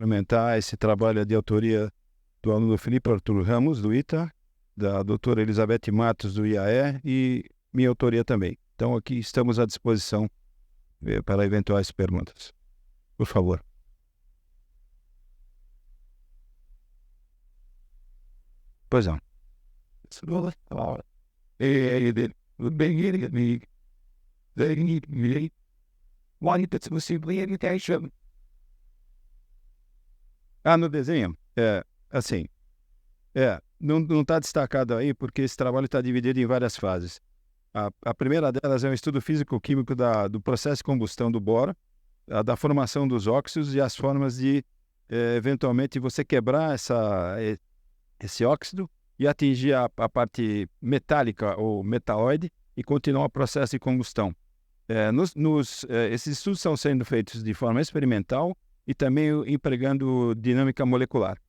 cumprimentar. Esse trabalho é de autoria do aluno Felipe Arthur Ramos, do ITA, da doutora Elizabeth Matos, do IAE, e minha autoria também. Então, aqui estamos à disposição para eventuais perguntas. Por favor. Pois não. No desenho, assim, não está destacado aí porque esse trabalho está dividido em várias fases. A primeira delas é um estudo físico-químico do processo de combustão do boro, da formação dos óxidos e as formas de, eventualmente, você quebrar esse óxido e atingir a parte metálica ou metalloide e continuar o processo de combustão. Esses estudos estão sendo feitos de forma experimental e também empregando dinâmica molecular,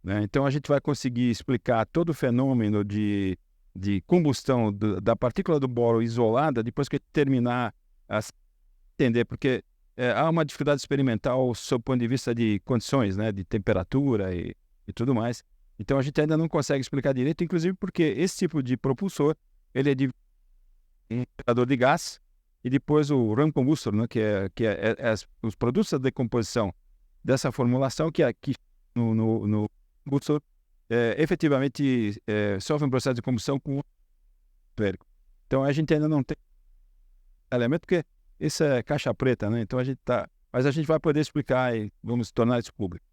né? Então, a gente vai conseguir explicar todo o fenômeno de combustão da partícula do boro isolada depois que terminar a entender, porque há uma dificuldade experimental sob o ponto de vista de condições, né, de temperatura e tudo mais. Então, a gente ainda não consegue explicar direito, inclusive porque esse tipo de propulsor, ele é de um gerador de gás e depois o run combustor, né, que é os produtos da decomposição dessa formulação que no combustor efetivamente sofre um processo de combustão com atmosférico. Então, a gente ainda não tem elemento porque isso é caixa preta, né? Então, mas a gente vai poder explicar e vamos tornar isso público.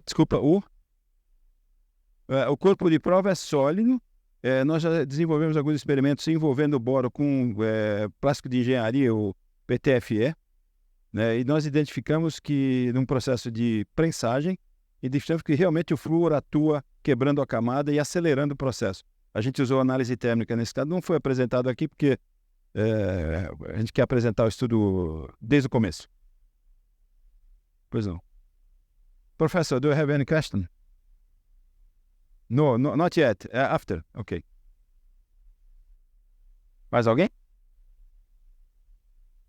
Desculpa, o corpo de prova é sólido. Nós já desenvolvemos alguns experimentos envolvendo o boro com plástico de engenharia, o PTFE, né? E nós identificamos que, num processo de prensagem, identificamos que realmente o flúor atua quebrando a camada e acelerando o processo. A gente usou análise térmica nesse caso, não foi apresentado aqui porque a gente quer apresentar o estudo desde o começo. Pois não. Professor, do you have any question? No, not yet. After. Ok. Mais alguém?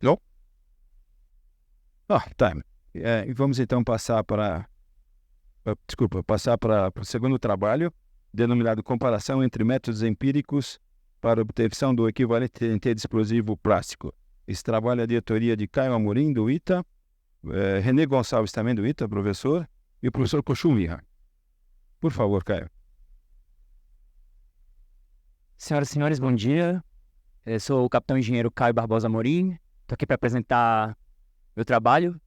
Não? Time. Vamos então passar para o segundo trabalho, denominado Comparação entre métodos empíricos para obtenção do equivalente TNT de explosivo plástico. Esse trabalho é de autoria de Caio Amorim, do ITA, René Gonçalves, também do ITA, professor, e o professor Kochumira. Por favor, Caio. Senhoras e senhores, bom dia. Eu sou o capitão engenheiro Caio Barbosa Amorim. Estou aqui para apresentar meu trabalho,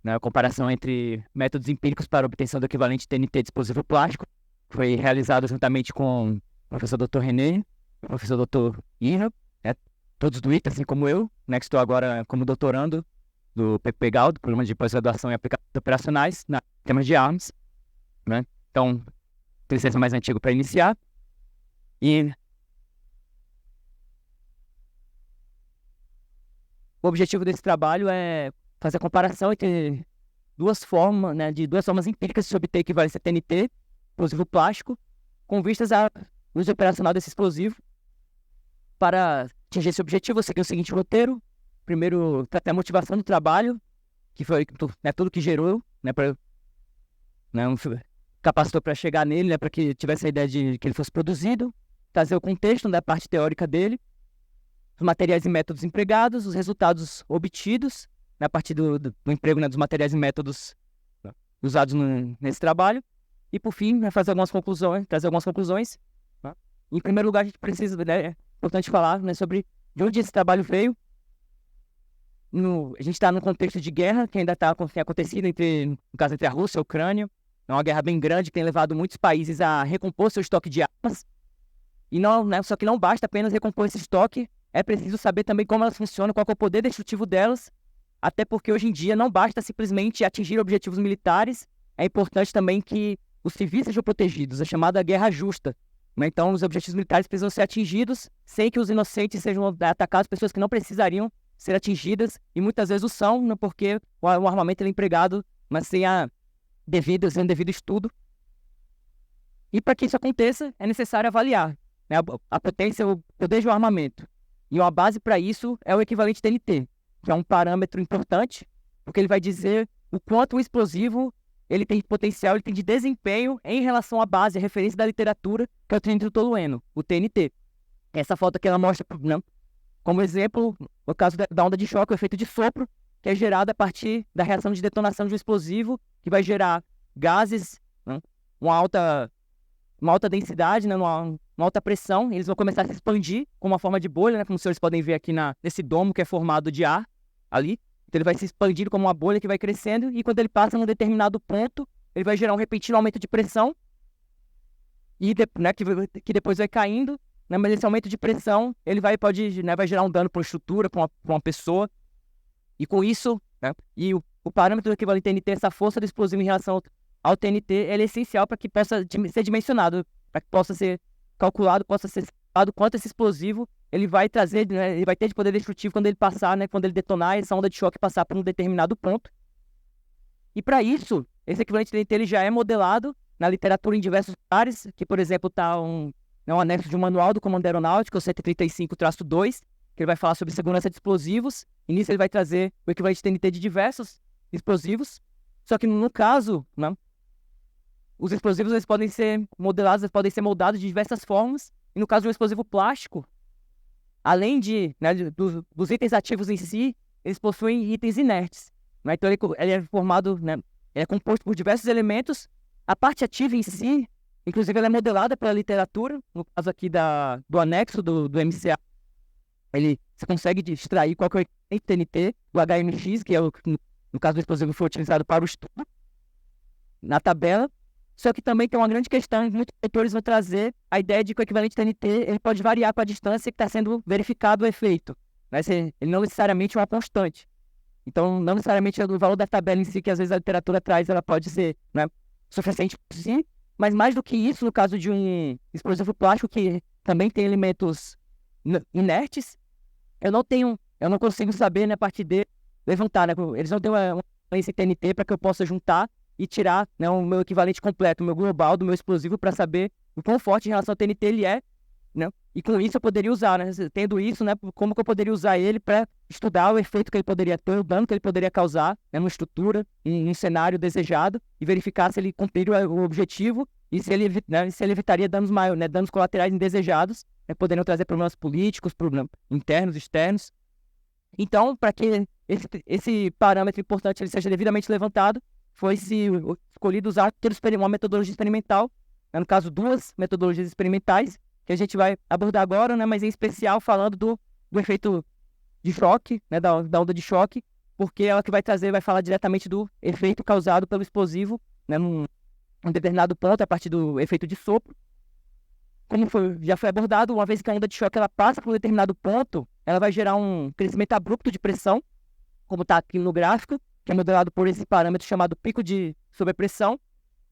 né, a comparação entre métodos empíricos para obtenção do equivalente TNT de explosivo plástico. Foi realizado juntamente com o professor Dr. René, o professor Dr. Ira, né, todos do ITA, assim como eu, né, que estou agora como doutorando do PPGAL, do Programa de Pós-Graduação em Aplicações Operacionais, na temas de armas, né? Então, tem licença mais antigo para iniciar. E o objetivo desse trabalho é fazer a comparação entre duas formas empíricas de se obter equivalência TNT, explosivo plástico, com vistas ao uso operacional desse explosivo. Para atingir esse objetivo, eu segui o seguinte roteiro. Primeiro, tratar a motivação do trabalho, que foi tudo que gerou, né, capacitou para chegar nele, né, para que tivesse a ideia de que ele fosse produzido, trazer o contexto da parte teórica dele, os materiais e métodos empregados, os resultados obtidos, né, a partir do emprego, né, dos materiais e métodos usados nesse trabalho, e por fim, né, trazer algumas conclusões. Né? Em primeiro lugar, a gente precisa, né, é importante falar, né, sobre de onde esse trabalho veio. A gente está num contexto de guerra que ainda tem acontecido no caso entre a Rússia e a Ucrânia. É uma guerra bem grande que tem levado muitos países a recompor seu estoque de armas. E não, né, só que não basta apenas recompor esse estoque, é preciso saber também como elas funcionam, qual é o poder destrutivo delas, até porque hoje em dia não basta simplesmente atingir objetivos militares, é importante também que os civis sejam protegidos, a chamada guerra justa. Né? Então, os objetivos militares precisam ser atingidos sem que os inocentes sejam atacados, pessoas que não precisariam ser atingidas, e muitas vezes o são, né, porque o armamento é empregado, mas sem devido estudo. E para que isso aconteça, é necessário avaliar, né, a potência, o poder do armamento. E uma base para isso é o equivalente TNT. que é um parâmetro importante, porque ele vai dizer o quanto o explosivo ele tem de potencial, ele tem de desempenho em relação à base, a referência da literatura, que é o trinitrotolueno, o TNT. Essa foto aqui ela mostra, né, como exemplo, o caso da onda de choque, o efeito de sopro, que é gerado a partir da reação de detonação de um explosivo, que vai gerar gases, né, uma alta densidade, né, uma alta pressão, eles vão começar a se expandir com uma forma de bolha, né, como os senhores podem ver aqui nesse domo que é formado de ar ali. Então ele vai se expandindo como uma bolha que vai crescendo, e quando ele passa num determinado ponto, ele vai gerar um repentino aumento de pressão, e né, que depois vai caindo, né, mas esse aumento de pressão ele vai gerar um dano para uma estrutura, para uma pessoa, e com isso, né, e o parâmetro equivalente TNT, essa força do explosivo em relação ao TNT, ele é essencial para que possa ser dimensionado, para que possa ser calculado, possa ser estimado quanto esse explosivo ele vai trazer, né, ele vai ter de poder destrutivo quando ele passar, né, quando ele detonar essa onda de choque passar por um determinado ponto. E para isso, esse equivalente TNT ele já é modelado na literatura em diversos lugares, que por exemplo está um anexo de um manual do Comando Aeronáutico, o 135-2, que ele vai falar sobre segurança de explosivos, e nisso ele vai trazer o equivalente TNT de diversos explosivos, só que no caso, né, os explosivos eles podem ser modelados, eles podem ser moldados de diversas formas, e no caso de um explosivo plástico, além né, dos itens ativos em si, eles possuem itens inertes, né? Então ele é formado, né, é composto por diversos elementos. A parte ativa em si, inclusive ela é modelada pela literatura, no caso aqui do anexo do MCA, você consegue extrair qual que é o TNT, o HMX, que é no caso do explosivo foi utilizado para o estudo, na tabela. Só que também tem uma grande questão, muitos leitores vão trazer a ideia de que o equivalente TNT ele pode variar com a distância que está sendo verificado o efeito, né? Ele não necessariamente é uma constante. Então, não necessariamente o valor da tabela em si, que às vezes a literatura traz, ela pode ser, né, suficiente por si, mas mais do que isso, no caso de um explosivo plástico, que também tem elementos inertes, eu não consigo saber, né, a partir dele, levantar, né? Eles não têm uma esse TNT para que eu possa juntar e tirar, né, o meu equivalente completo, o meu global do meu explosivo, para saber o quão forte em relação ao TNT ele é, né? E com isso eu poderia usar, né? Tendo isso, né, como que eu poderia usar ele para estudar o efeito que ele poderia ter, o dano que ele poderia causar, né, numa estrutura, em um cenário desejado, e verificar se ele cumpriu o objetivo e se ele evitaria danos maiores, né, danos colaterais indesejados, né, poderiam trazer problemas políticos, problemas internos, externos. Então, para que esse parâmetro importante ele seja devidamente levantado, foi escolhido usar uma metodologia experimental, né, no caso duas metodologias experimentais, que a gente vai abordar agora, né, mas em especial falando do efeito de choque, né, da onda de choque, porque ela que vai falar diretamente do efeito causado pelo explosivo, né, num determinado ponto, a partir do efeito de sopro. Como já foi abordado, uma vez que a onda de choque ela passa por um determinado ponto, ela vai gerar um crescimento abrupto de pressão, como está aqui no gráfico, que é modelado por esse parâmetro chamado pico de sobrepressão.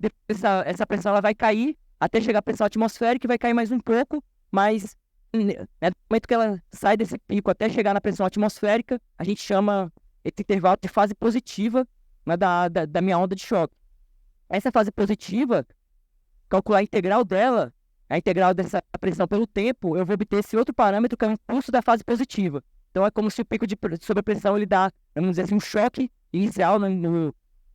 Depois essa pressão ela vai cair até chegar à pressão atmosférica, e vai cair mais um pouco, mas né, no momento que ela sai desse pico até chegar na pressão atmosférica, a gente chama esse intervalo de fase positiva, né, da minha onda de choque. Essa fase positiva, calcular a integral dela, a integral dessa pressão pelo tempo, eu vou obter esse outro parâmetro que é o impulso da fase positiva. Então é como se o pico de sobrepressão ele dá, vamos dizer assim, um choque inicial, né,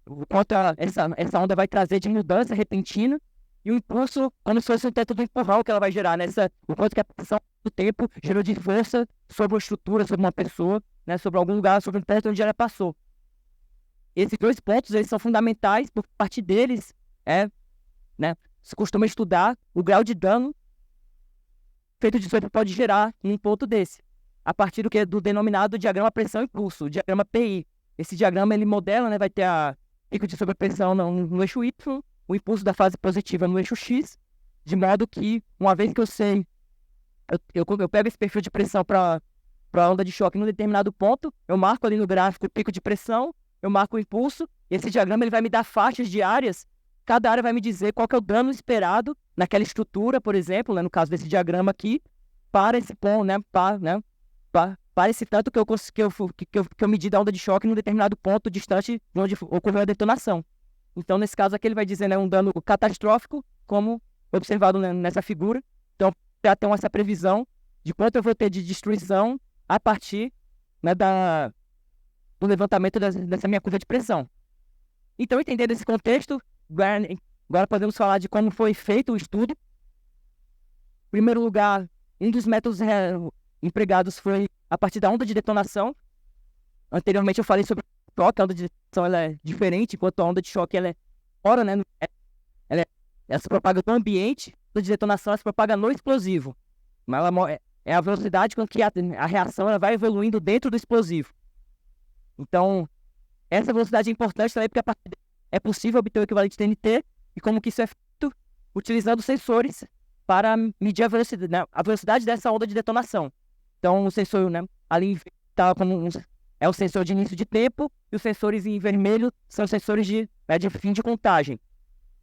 o quanto essa onda vai trazer de mudança repentina, e o impulso como se fosse um teto do empurrão que ela vai gerar, né? O quanto que a pressão do tempo gerou de força sobre uma estrutura, sobre uma pessoa, né, sobre algum lugar, sobre o teto onde ela passou. Esses dois pontos eles são fundamentais, por parte deles né, se costuma estudar o grau de dano feito de sopro pode gerar em um ponto desse, a partir do denominado diagrama pressão-impulso, o diagrama PI. Esse diagrama ele modela, né, vai ter a pico de sobrepressão no eixo Y, o impulso da fase positiva no eixo X, de modo que, uma vez que eu sei, eu pego esse perfil de pressão para a onda de choque num determinado ponto, eu marco ali no gráfico o pico de pressão, eu marco o impulso, e esse diagrama ele vai me dar faixas de áreas, cada área vai me dizer qual que é o dano esperado naquela estrutura, por exemplo, né, no caso desse diagrama aqui, para esse ponto, né, para esse tanto que eu medi da onda de choque num determinado ponto distante de onde ocorreu a detonação. Então, nesse caso aqui, ele vai dizer, né, um dano catastrófico, como observado, né, nessa figura. Então, já tem essa previsão de quanto eu vou ter de destruição a partir, né, do levantamento dessa minha curva de pressão. Então, entendendo esse contexto, agora podemos falar de como foi feito o estudo. Em primeiro lugar, um dos métodos empregados foi a partir da onda de detonação. Anteriormente eu falei sobre o choque, a onda de detonação ela é diferente, enquanto a onda de choque ela é fora, né? Ela se propaga no ambiente, a onda de detonação ela se propaga no explosivo. Mas é a velocidade com que a reação ela vai evoluindo dentro do explosivo. Então, essa velocidade é importante também porque a partir é possível obter o equivalente TNT e como que isso é feito utilizando sensores para medir a velocidade dessa onda de detonação. Então, o sensor, né, ali está como é o sensor de início de tempo e os sensores em vermelho são os sensores de fim de contagem.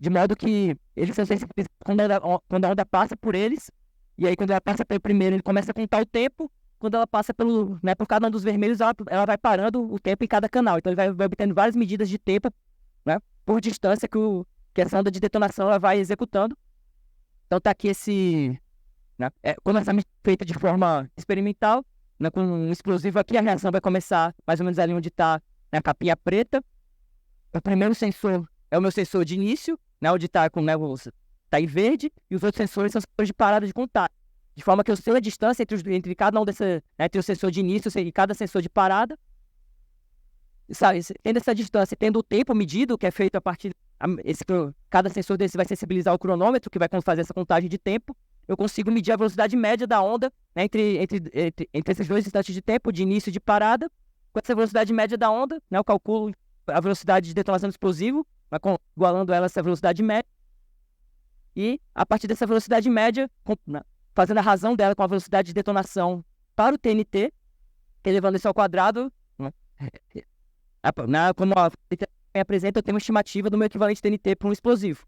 De modo que eles são sensíveis quando a onda passa por eles, e aí quando ela passa pelo primeiro, ele começa a contar o tempo. Quando ela passa por cada um dos vermelhos, ela vai parando o tempo em cada canal. Então, ele vai obtendo várias medidas de tempo, né, por distância que essa onda de detonação ela vai executando. Então, está aqui né, como essa medida é feita de forma experimental, né, com um explosivo aqui, a reação vai começar mais ou menos ali onde está, né, a capinha preta. O primeiro sensor é o meu sensor de início, né, onde está tá em verde, e os outros sensores são sensores de parada de contato. De forma que eu sei a distância entre cada um entre o sensor de início e cada sensor de parada. Sabe, tendo essa distância, tendo o tempo medido, que é feito a partir... cada sensor desse vai sensibilizar o cronômetro, que vai fazer essa contagem de tempo. Eu consigo medir a velocidade média da onda, né, entre esses dois instantes de tempo, de início e de parada. Com essa velocidade média da onda, né, eu calculo a velocidade de detonação do explosivo, igualando ela a essa velocidade média. E, a partir dessa velocidade média, fazendo a razão dela com a velocidade de detonação para o TNT, elevando isso ao quadrado, como a me apresenta, eu tenho uma estimativa do meu equivalente TNT para um explosivo.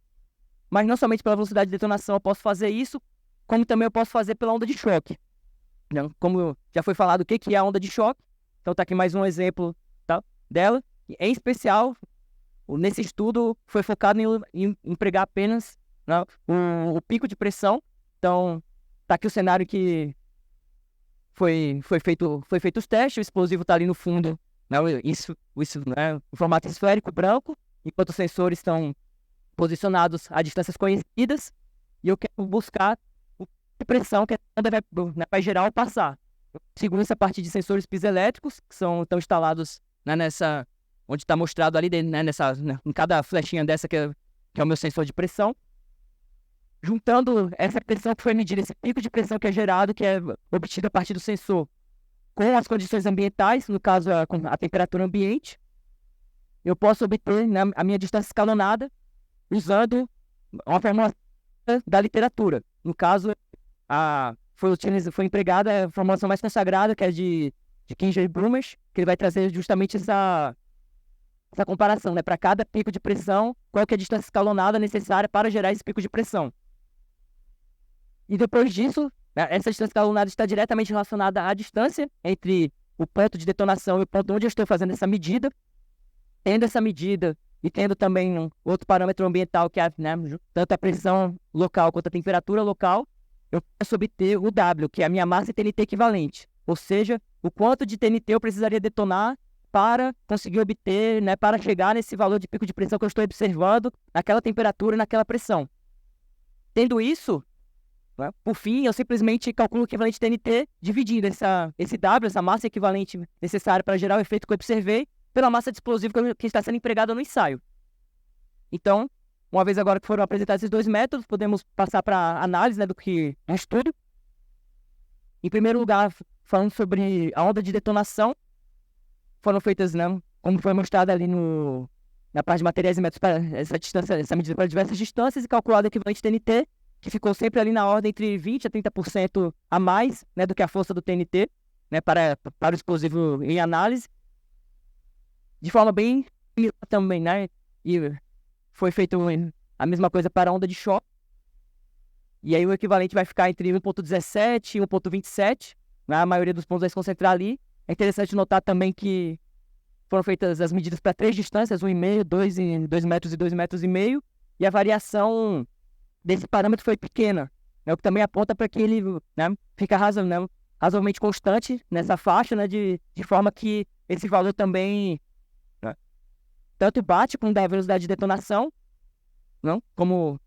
Mas não somente pela velocidade de detonação eu posso fazer isso, como também eu posso fazer pela onda de choque. Como já foi falado, o que é a onda de choque. Então está aqui mais um exemplo, tá, dela. Em especial, nesse estudo foi focado em empregar apenas, né, o pico de pressão. Então, está aqui o cenário que foi feito os testes, o explosivo está ali no fundo, né, né, o formato esférico branco, enquanto os sensores estão posicionados a distâncias conhecidas, e eu quero buscar a pressão que a onda vai gerar ao passar. Eu seguro essa parte de sensores piezoelétricos, que estão instalados, né, onde está mostrado ali, né, em cada flechinha dessa que é o meu sensor de pressão. Juntando essa pressão que foi medida, esse pico de pressão que é gerado, que é obtido a partir do sensor, com as condições ambientais, no caso com a temperatura ambiente, eu posso obter, né, a minha distância escalonada usando uma formulação da literatura. No caso, foi empregada a formulação mais consagrada, que é de Kinger e Brumers, que ele vai trazer justamente essa comparação, né, para cada pico de pressão, qual que é a distância escalonada necessária para gerar esse pico de pressão. E depois disso, essa distância escalonada está diretamente relacionada à distância entre o ponto de detonação e o ponto onde eu estou fazendo essa medida. Tendo essa medida e tendo também outro parâmetro ambiental, que é, né, tanto a pressão local quanto a temperatura local, eu posso obter o W, que é a minha massa TNT equivalente. Ou seja, o quanto de TNT eu precisaria detonar para conseguir obter, né, para chegar nesse valor de pico de pressão que eu estou observando, naquela temperatura e naquela pressão. Tendo isso, né, por fim, eu simplesmente calculo o equivalente TNT dividindo esse W, essa massa equivalente necessária para gerar o efeito que eu observei, pela massa de explosivo que está sendo empregada no ensaio. Então, uma vez agora que foram apresentados esses dois métodos, podemos passar para a análise, né, do que é o estudo. Em primeiro lugar, falando sobre a onda de detonação, foram feitas, né, como foi mostrado ali na parte de materiais e métodos para essa medida para diversas distâncias e calculado o equivalente TNT, que ficou sempre ali na ordem entre 20% a 30% a mais, né, do que a força do TNT, né, para o explosivo em análise. De forma bem também, né? E foi feito a mesma coisa para a onda de choque. E aí o equivalente vai ficar entre 1.17 e 1.27. Né? A maioria dos pontos vai se concentrar ali. É interessante notar também que foram feitas as medidas para 3 distâncias, 1,5, 2 metros e 2,5 metros. E a variação desse parâmetro foi pequena. Né? O que também aponta para que ele, né, fica razoavelmente constante nessa faixa, né, de forma que esse valor também, né, tanto bate com a velocidade de detonação, não? Como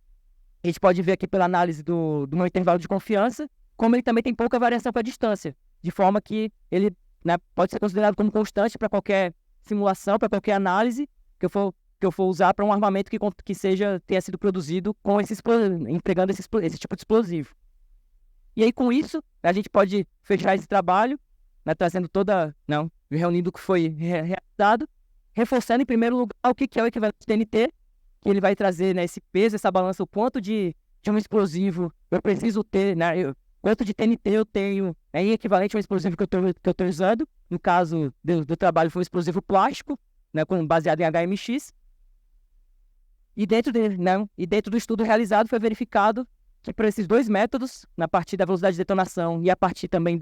a gente pode ver aqui pela análise do meu intervalo de confiança, como ele também tem pouca variação com a distância, de forma que ele, né, pode ser considerado como constante para qualquer simulação, para qualquer análise que eu for usar para um armamento que tenha sido produzido com empregando esse tipo de explosivo. E aí, com isso, a gente pode fechar esse trabalho, né, trazendo reunindo o que foi realizado, reforçando, em primeiro lugar, o que é o equivalente de TNT, que ele vai trazer, né, esse peso, essa balança, o quanto de um explosivo eu preciso ter, né, quanto de TNT eu tenho, né, em equivalente ao explosivo que eu estou usando. No caso do trabalho, foi um explosivo plástico, né, baseado em HMX. E dentro do estudo realizado, foi verificado que para esses dois métodos, na partir da velocidade de detonação e a partir também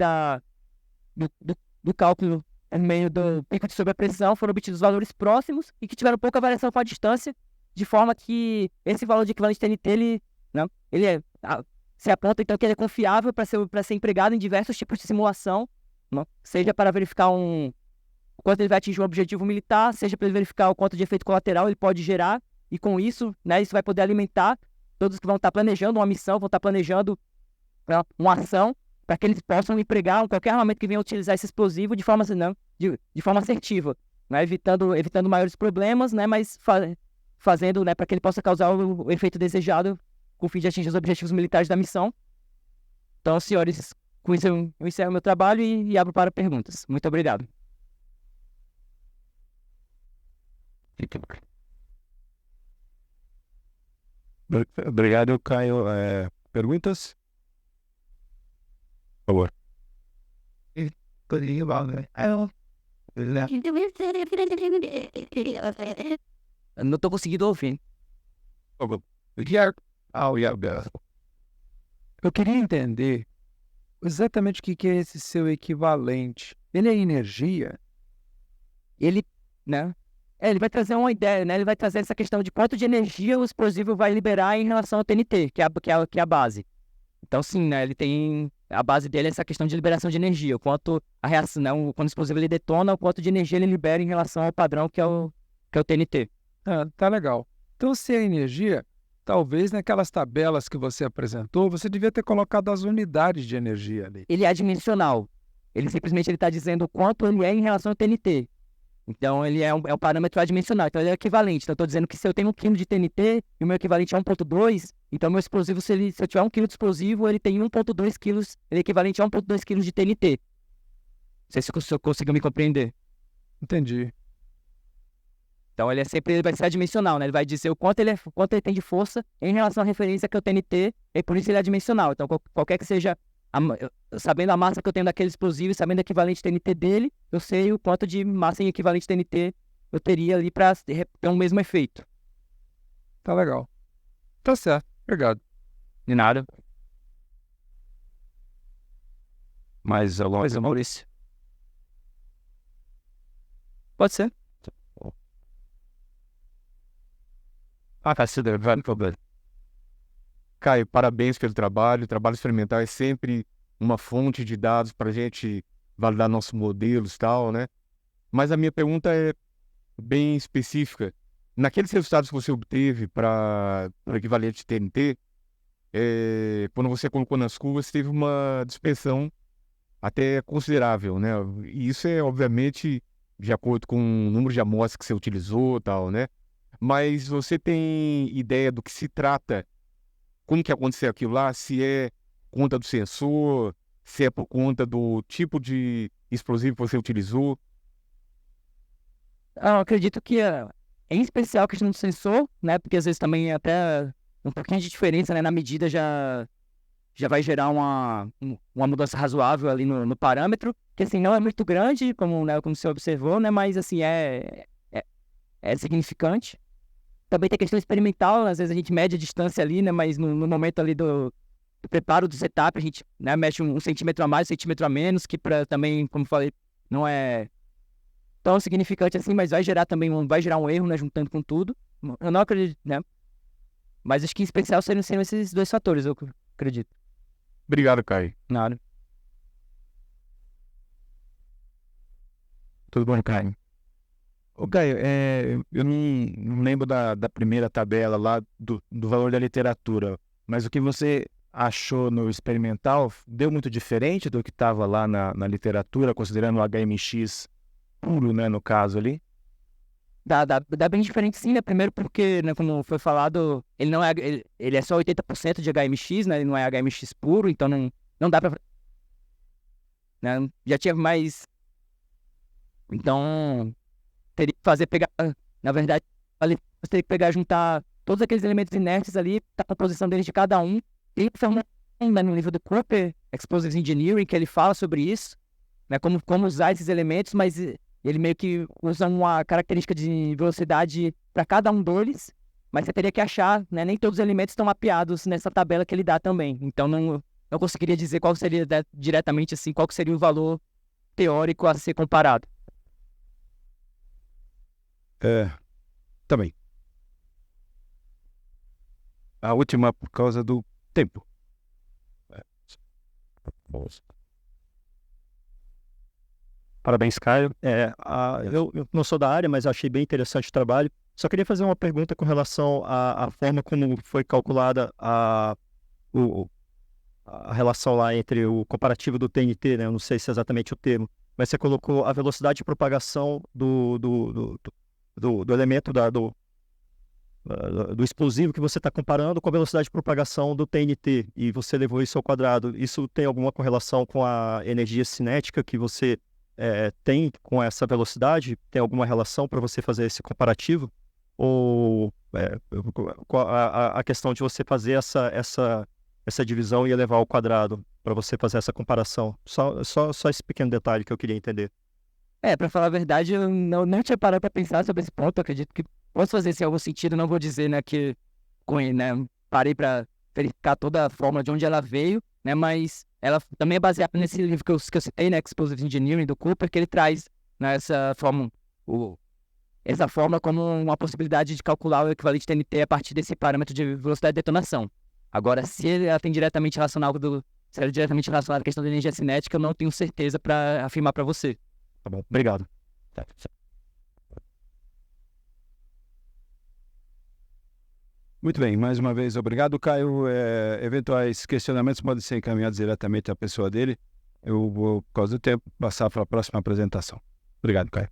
do cálculo no meio do pico de sobrepressão, foram obtidos valores próximos e que tiveram pouca variação com a distância, de forma que esse valor de equivalente TNT, se aponta então que ele é confiável para ser empregado em diversos tipos de simulação, não? Seja para verificar o quanto ele vai atingir um objetivo militar, seja para verificar o quanto de efeito colateral ele pode gerar, e com isso, né, isso vai poder alimentar todos que vão estar planejando uma missão, vão estar planejando, né, uma ação, para que eles possam empregar qualquer armamento que venha utilizar esse explosivo de forma assertiva, né, evitando maiores problemas, né, mas fazendo, né, para que ele possa causar o efeito desejado com o fim de atingir os objetivos militares da missão. Então, senhores, com isso eu encerro meu trabalho e abro para perguntas. Muito obrigado. Obrigado, Caio. Perguntas? Por favor. Eu não estou conseguindo ouvir. Eu queria entender exatamente o que é esse seu equivalente. Ele é energia? Ele, né? Ele vai trazer uma ideia, né? Ele vai trazer essa questão de quanto de energia o explosivo vai liberar em relação ao TNT, que é a base. Então, sim, né? Ele tem... A base dele é essa questão de liberação de energia. O quanto a reação, né? Quando o explosivo ele detona, o quanto de energia ele libera em relação ao padrão que é o TNT. Ah, tá legal. Então, se é energia, talvez naquelas tabelas que você apresentou, você devia ter colocado as unidades de energia ali. Ele é adimensional. Ele simplesmente está dizendo o quanto ele é em relação ao TNT. Então, ele é um parâmetro adimensional. Então, ele é equivalente. Então, eu estou dizendo que se eu tenho 1 kg de TNT e o meu equivalente é 1,2, então, meu explosivo, se eu tiver 1 kg de explosivo, ele tem 1,2 kg, ele é equivalente a 1,2 kg de TNT. Não sei se eu consigo me compreender. Entendi. Então, ele vai ser adimensional, né? Ele vai dizer o quanto ele tem de força em relação à referência que é o TNT, e por isso ele é adimensional. Então, qualquer que seja... sabendo a massa que eu tenho daquele explosivo e sabendo o equivalente TNT dele, eu sei o quanto de massa em equivalente TNT eu teria ali para ter o mesmo efeito. Tá legal. Tá certo. Obrigado. De nada. Mais alguma coisa, Maurício? Pode ser. Caio, parabéns pelo trabalho. O trabalho experimental é sempre uma fonte de dados para a gente validar nossos modelos e tal, né? Mas a minha pergunta é bem específica. Naqueles resultados que você obteve para o equivalente de TNT, quando você colocou nas curvas, teve uma dispersão até considerável, né? E isso é, obviamente, de acordo com o número de amostras que você utilizou e tal, né? Mas você tem ideia do que se trata? Como que aconteceu aquilo lá? Se é conta do sensor, se é por conta do tipo de explosivo que você utilizou? Eu acredito que em especial a questão do sensor, né? Porque às vezes também até um pouquinho de diferença, né? Na medida já vai gerar uma mudança razoável ali no parâmetro, que assim, não é muito grande, como você observou, né? Mas assim, é significante. Também tem questão experimental, às vezes a gente mede a distância ali, né? Mas no momento ali do preparo do setup, a gente, né, mexe 1 centímetro a mais, 1 centímetro a menos, que também, como falei, não é tão significante assim, mas vai gerar um erro, né, juntando com tudo. Eu não acredito, né? Mas acho que em especial seriam esses dois fatores, eu acredito. Obrigado, Caio. Nada. Tudo bom, Caio? Ô, Caio, eu não lembro da primeira tabela lá do valor da literatura, mas o que você achou no experimental deu muito diferente do que estava lá na literatura, considerando o HMX puro, né, no caso ali? Dá bem diferente sim, né? Primeiro porque, né, como foi falado, ele não é, ele é só 80% de HMX, né? Ele não é HMX puro, então não dá pra... Né? Já tinha mais... Então, teria que pegar... Na verdade, você teria que pegar, juntar todos aqueles elementos inertes ali, tá a posição deles de cada um, e no livro do Cooper, Explosive Engineering, que ele fala sobre isso, né? Como usar esses elementos, mas... Ele meio que usa uma característica de velocidade para cada um deles, mas você teria que achar, né? Nem todos os elementos estão mapeados nessa tabela que ele dá também. Então não conseguiria dizer qual seria diretamente assim, qual que seria o valor teórico a ser comparado. Tá bem. A última por causa do tempo. Parabéns, Caio. Eu não sou da área, mas achei bem interessante o trabalho. Só queria fazer uma pergunta com relação à forma como foi calculada a relação lá entre o comparativo do TNT, né? Eu não sei se é exatamente o termo, mas você colocou a velocidade de propagação do elemento do explosivo que você está comparando com a velocidade de propagação do TNT, e você levou isso ao quadrado. Isso tem alguma correlação com a energia cinética que você tem com essa velocidade? Tem alguma relação para você fazer esse comparativo? Ou a questão de você fazer essa divisão e elevar ao quadrado para você fazer essa comparação? Só esse pequeno detalhe que eu queria entender. Pra falar a verdade, eu não tinha parado pra pensar sobre esse ponto. Eu acredito que posso fazer se algum sentido. Não vou dizer, né, que né, parei pra verificar toda a fórmula de onde ela veio, né, mas ela também é baseada nesse livro que eu citei, né, Explosive Engineering, do Cooper, que ele traz, né, essa fórmula como uma possibilidade de calcular o equivalente TNT a partir desse parâmetro de velocidade de detonação. Agora, se ela tem diretamente relacionado se ela é diretamente relacionada à questão da energia cinética, eu não tenho certeza para afirmar para você. Tá bom, obrigado. Muito bem, mais uma vez, obrigado, Caio. Eventuais questionamentos podem ser encaminhados diretamente à pessoa dele. Eu vou, por causa do tempo, passar para a próxima apresentação. Obrigado, Caio.